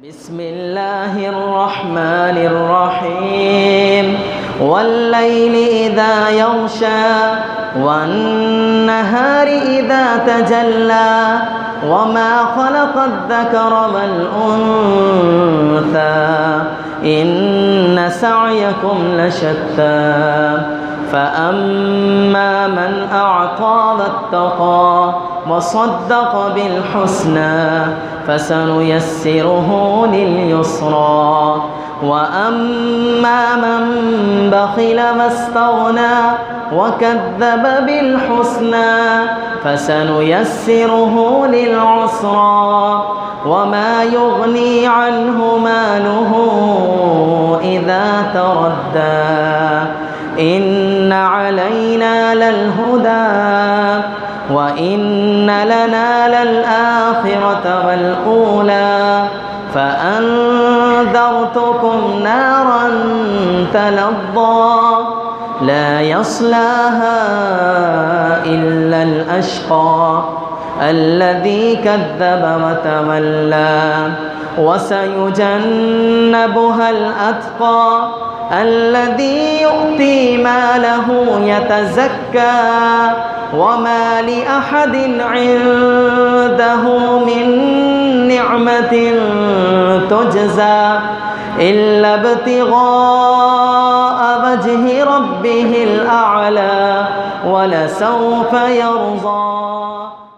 بسم الله الرحمن الرحيم والليل إذا يغشى والنهار إذا تجلى وما خلق الذكر والأنثى إن سعيكم لشتى فأما من أعطى واتقى وصدق بالحسنى فسنيسره لليسرى وأما من بخل واستغنى وكذب بالحسنى فسنيسره للعسرى وما يغني عنه ماله إذا تردى إن علينا للهدى وإن لنا للآخرة والأولى فأنذرتكم نارا تلظى لا يصلاها إلا الأشقى الذي كذب وتولى وسيجنبها الأتقى الذي يؤتي ماله يتزكى وما لأحد عنده من نعمة تجزى إلا ابتغاء وجه ربه الأعلى ولسوف يرضى.